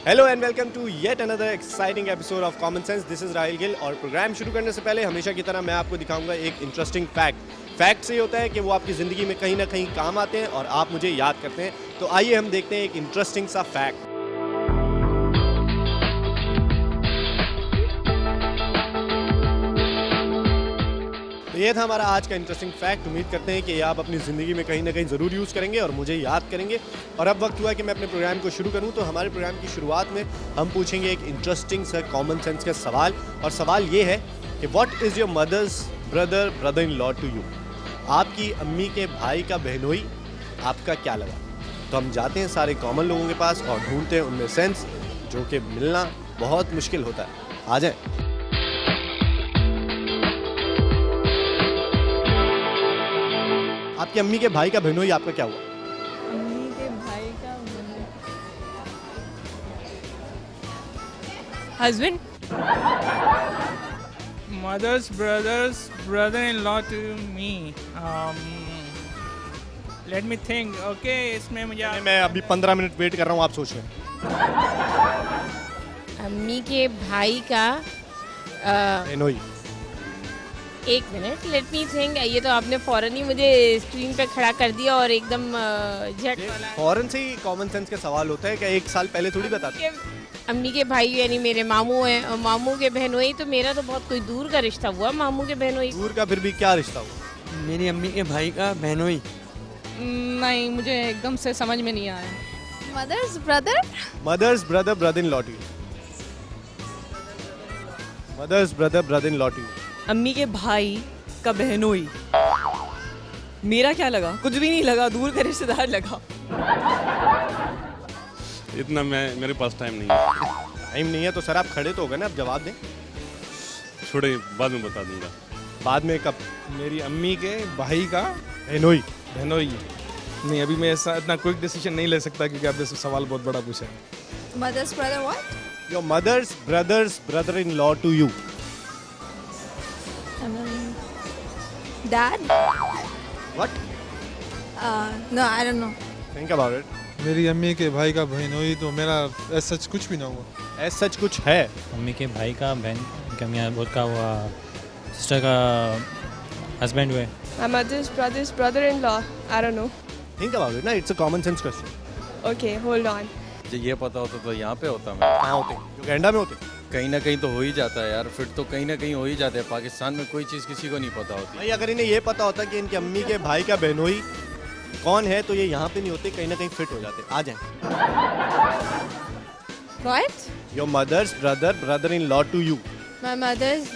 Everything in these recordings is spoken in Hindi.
Hello and welcome to yet another exciting episode of common sense. This is Rahil Gill और प्रोग्राम शुरू करने से पहले हमेशा की तरह मैं आपको दिखाऊंगा एक इंटरेस्टिंग फैक्ट से ये होता है कि वो आपकी ज़िंदगी में कहीं ना कहीं काम आते हैं और आप मुझे याद करते हैं। तो आइए हम देखते हैं एक इंटरेस्टिंग सा फैक्ट। तो ये था हमारा आज का इंटरेस्टिंग फैक्ट। उम्मीद करते हैं कि ये आप अपनी ज़िंदगी में कहीं ना कहीं ज़रूर यूज़ करेंगे और मुझे याद करेंगे। और अब वक्त हुआ है कि मैं अपने प्रोग्राम को शुरू करूं। तो हमारे प्रोग्राम की शुरुआत में हम पूछेंगे एक इंटरेस्टिंग सा कॉमन सेंस का सवाल, और सवाल ये है कि what is your mother's brother in law to you. आपकी अम्मी के भाई का बहनोई आपका क्या लगा। तो हम जाते हैं सारे कॉमन लोगों के पास और ढूंढते हैं उनमें सेंस, जो कि मिलना बहुत मुश्किल होता है। आ जाए। आपकी अम्मी के भाई का बहनोई आपका क्या हुआ। अम्मी के भाई का husband. Mother's brother-in-law to me. Let me think. Okay, इसमें मुझे मैं अभी 15 मिनट वेट कर रहा हूँ, आप सोच लें। अम्मी के भाई का बहनोई। एक मिनट, लेट मी थिंक। ये तो आपने फौरन ही मुझे स्क्रीन पे खड़ा कर दिया और एकदम झट वाला। फौरन से ही कॉमन सेंस का सवाल होता है, क्या एक साल पहले थोड़ी बताते। अम्मी के भाई यानी मेरे मामू हैं, और मामू के बहनोई तो मेरा तो बहुत कोई दूर का रिश्ता हुआ। मामू के बहनोई दूर का फिर भी क्या रिश्ता हुआ। मेरी अम्मी के भाई का बहनोई। नहीं, मुझे एकदम से समझ में नहीं आया। Mother's brother brother in law to you. Mother's brother in law to you. अम्मी के भाई का बहनोई। मेरा क्या लगा? कुछ भी नहीं लगा, दूर का रिश्तेदार लगा। इतना मेरे पास टाइम नहीं है। टाइम नहीं है तो सर आप खड़े तो हो गए ना, अब जवाब दें। छोड़े, बाद में बता दूंगा। बाद में कब। मेरी अम्मी के भाई का बहनोई। बहनोई। नहीं, अभी मैं ऐसा इतना क्विक डिसीजन नहीं ले सकता क्योंकि आपने सवाल बहुत बड़ा पूछा है। Mother's brother what? Your mother's brother in law to you. Dad? What? No, I don't know. Think about it. मेरी अम्मी के भाई का बहनोई तो मेरा ऐसा सच कुछ भी ना हुआ। ऐसा सच कुछ है। मम्मी के भाई का बहन का मियाँ बहुत का हुआ, सिस्टर का हस्बैंड हुए। My mother's brother-in-law. I don't know. Think about it ना, it's a common sense question. Okay, hold on. ये पता होता तो यहाँ पे होता मैं। कहाँ होते हैं? जो कैनेडा में होते हैं। कहीं ना कहीं तो हो ही जाता है यार, फिर तो कहीं ना कहीं हो ही जाता है। पाकिस्तान में कोई चीज़ किसी को नहीं पता होती। भाई अगर इन्हें ये पता होता कि इनकी अम्मी के भाई का बहनोई कौन है तो ये यहाँ पे नहीं होते, कहीं ना कहीं फिट हो जाते। आ जाएं। What? Your mother's brother in law to you. My mother's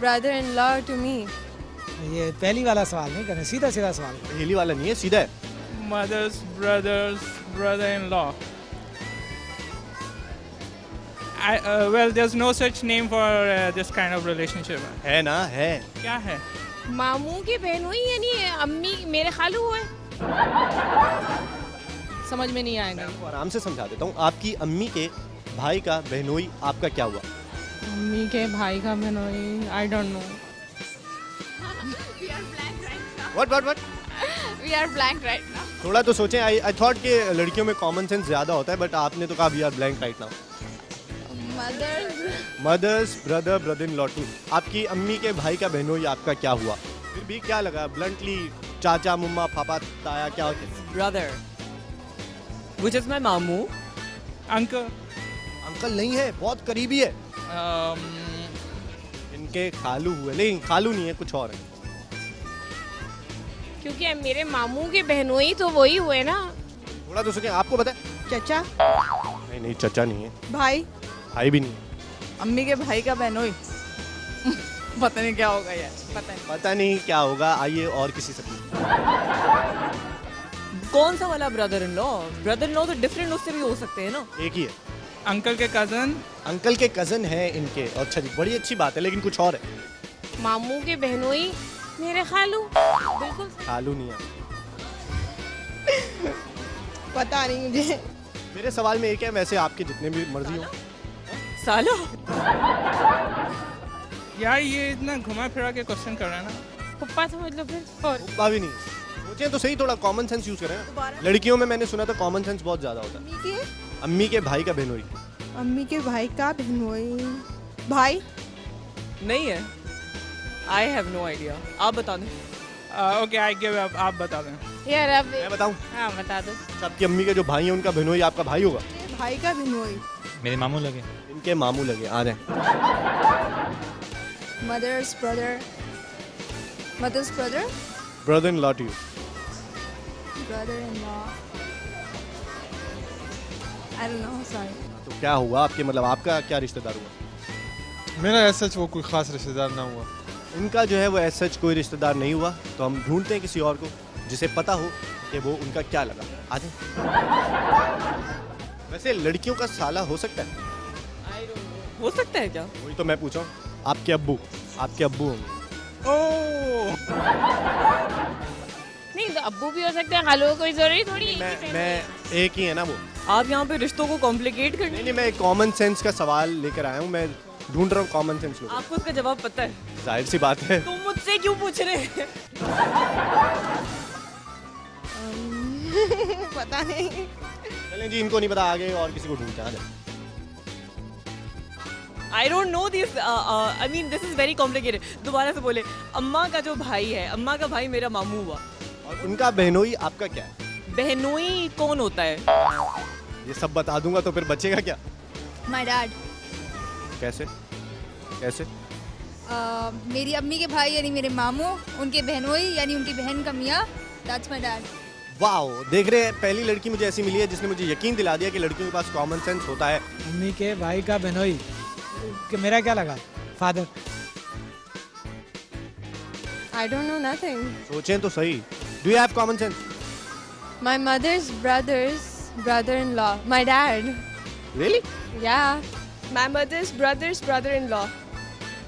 brother-in-law to me. ये पहली वाला सवाल नहीं करना, सीधा सीधा सवाल। पहली वाला नहीं है, सीधा है। mother's brother-in-law. Well, there's no such name for this kind of relationship. है ना, है। क्या है? मामू के बहनोई यानी अम्मी मेरे खालू हुए। समझ में नहीं आएगा। आपको आराम से समझा देता हूँ। आपकी अम्मी के भाई का बहनोई आपका क्या हुआ। अम्मी के भाई का बहनोई, आई don't no. What We are blank right now. थोड़ा तो सोचें। आई थॉट कि लड़कियों में कॉमन सेंस ज्यादा होता है, बट आपने तो कहा we are blank right now. Mother's brother in law to. आपकी अम्मी के भाई का बहनोई आपका क्या हुआ। फिर भी क्या लगा ब्लंटली, चाचा मुम्मा पापा ताया क्या। ब्रदर, which is my मामू। Uncle. अंकल नहीं है, बहुत करीबी है। इनके खालू हुए, लेकिन खालू नहीं है, कुछ और है। क्योंकि मेरे मामू के बहनोई तो वही हुए ना। थोड़ा तो सोचें। आपको पता है। चाचा? नहीं, चाचा नहीं है। भाई? भाई भी नहीं। अम्मी के भाई का बहनोई। पता नहीं क्या होगा यार, पता नहीं क्या होगा। आइए और किसी से पूछते हैं। कौन सा वाला brother in law? Brother in law तो डिफरेंट उससे भी हो सकते हैं ना। एक ही है। अंकल के कजन। अंकल के कजन है इनके। अच्छा जी, बड़ी अच्छी बात है, लेकिन कुछ और है। मामू के बहनोई मेरे खालू। बिल्कुल खालू नहीं है। पता नहीं मुझे। मेरे सवाल में एक है, वैसे आपके जितने भी मर्जी हो। साला यार ये इतना घुमा फिरा के क्वेश्चन कर रहा है ना। पप्पा समझ लो फिर। और पप्पा भी नहीं। सोचें तो सही, थोड़ा कॉमन सेंस यूज करें। लड़कियों में मैंने सुना था कॉमन सेंस बहुत ज्यादा होता है। अम्मी के भाई का बहनोई। अम्मी के भाई का बहनोई। भाई नहीं है। आई हैव नो आइडिया, आप बता दें। ओके आई गिव अप, आप बता दें। यार अब मैं बताऊं? हाँ बता दो। अच्छा, आपकी अम्मी के जो भाई हैं उनका बहनोई आपका भाई होगा? भाई का बहनोई। मेरे मामू लगे। इनके मामू लगे। आ जाए। Mother's brother. Mother's brother. Brother in law to you. Brother in law. I don't know, sorry. तो क्या हुआ आपके, मतलब आपका क्या रिश्तेदार हुआ? मेरा ऐसा वो कोई खास रिश्तेदार ना हुआ। इनका जो है वो ऐसा कोई रिश्तेदार नहीं हुआ, तो हम ढूंढते हैं किसी और को जिसे पता हो कि वो उनका क्या लगा। आ जाए। वैसे लड़कियों का साला हो सकता है? हो सकता है क्या? वही तो मैं पूछा हूँ। आपके अब्बू होंगे। नहीं तो अब्बू भी हो सकते हैं, खालू कोई जरूरी थोड़ी है कि मैं एक ही है ना वो। आप यहाँ पे रिश्तों को कॉम्प्लिकेट कर। नहीं, मैं कॉमन सेंस का सवाल लेकर आया हूँ। मैं ढूंढ रहा हूँ कॉमन सेंस लोग। आपको उसका जवाब पता है? जाहिर सी बात है। तुम मुझसे क्यों पूछ रहे हैं? पता नहीं। चलें जी, इनको नहीं पता, आगे और किसी को ढूंढते हैं। I don't know this. I mean, this is very complicated. दोबारा से बोले। अम्मा का जो भाई है, अम्मा का भाई मेरा मामू हुआ। और उनका बहनोई आपका क्या है? बहनोई कौन होता है? ये सब बता दूंगा तो फिर बचेगा क्या? My dad. कैसे कैसे? मेरी अम्मी के भाई यानी मेरे मामू, उनके बहनोई यानी उनकी बहन का मियाँ, दैट्स माय डैड। वाओ, देख रहे हैं, पहली लड़की मुझे ऐसी मिली है जिसने मुझे यकीन दिला दिया कि लड़कियों के पास कॉमन सेंस होता है। अम्मी के भाई का बहनोई कि मेरा क्या लगा? Father. I don't know nothing. सोचें तो सही। Do you have common sense? My mother's brother-in-law. My dad. Really? Yeah. My mother's brother's brother-in-law.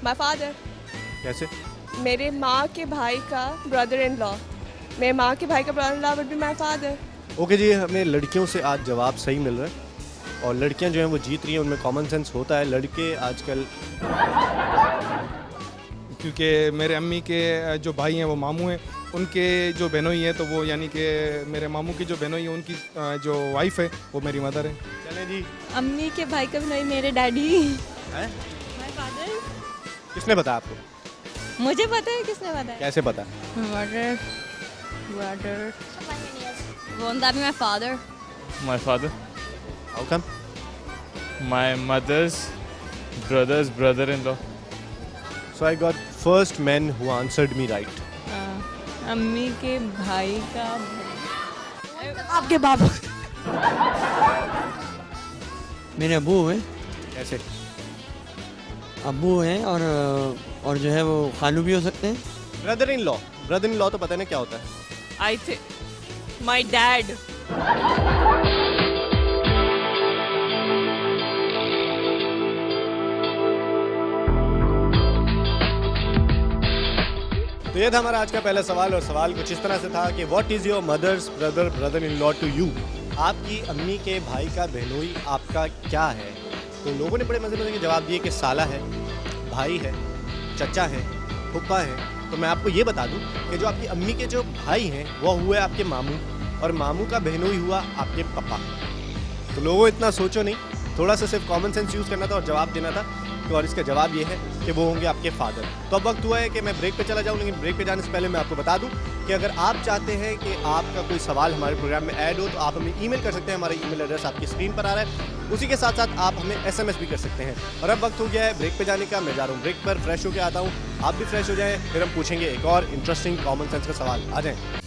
My father. कैसे? मेरे माँ के भाई का brother-in-law. मेरे माँ के भाई का brother-in-law would be my father. Okay जी, हमें लड़कियों से आज जवाब सही मिल रहा है और लड़कियां जो हैं वो जीत रही हैं, उनमें कॉमन सेंस होता है। लड़के आजकल, क्योंकि मेरे अम्मी के जो भाई हैं वो मामू हैं, उनके जो बहनोई हैं तो वो यानी कि मेरे मामू की जो बहनोई है उनकी जो वाइफ है वो मेरी मदर है। चलें जी। अम्मी के भाई का बहनोई मेरे डैडी। हैं? My father. किसने बताया आपको? मुझे पता है किसने बताया। कैसे पता? Brother. Won't that be my father? My father. How come? My mother's brother's brother-in-law. So I got first men who answered me right. अम्मी के भाई का आपके बाबा। मेरे अब्बू हैं। कैसे? अब्बू हैं और जो है वो खालू भी हो सकते हैं। ब्रदर इन लॉ तो पता नहीं क्या होता है। I think my dad. तो ये था हमारा आज का पहला सवाल और सवाल कुछ इस तरह से था कि what is your mother's brother in law to you? आपकी अम्मी के भाई का बहनोई आपका क्या है? तो लोगों ने बड़े मज़े के जवाब दिए कि साला है, भाई है, चचा है, फूफा है। तो मैं आपको ये बता दूं कि जो आपकी अम्मी के जो भाई हैं वो हुए आपके मामू और मामू का बहनोई हुआ आपके पापा। तो लोगों इतना सोचो नहीं, थोड़ा सा सिर्फ कॉमन सेंस यूज़ करना था और जवाब देना था। तो और इसका जवाब ये है कि वो होंगे आपके फादर। तो अब वक्त हुआ है कि मैं ब्रेक पे चला जाऊँ, लेकिन ब्रेक पे जाने से पहले मैं आपको बता दूं कि अगर आप चाहते हैं कि आपका कोई सवाल हमारे प्रोग्राम में ऐड हो तो आप हमें ईमेल कर सकते हैं। हमारा ईमेल एड्रेस आपकी स्क्रीन पर आ रहा है। उसी के साथ साथ आप हमें SMS भी कर सकते हैं। और अब वक्त हो गया है ब्रेक पे जाने का। मैं जा रहा हूँ ब्रेक पर, फ्रेश होकर आता हूँ, आप भी फ्रेश हो जाएँ, फिर हम पूछेंगे एक और इंटरेस्टिंग कॉमन सेंस का सवाल। आ जाएँ।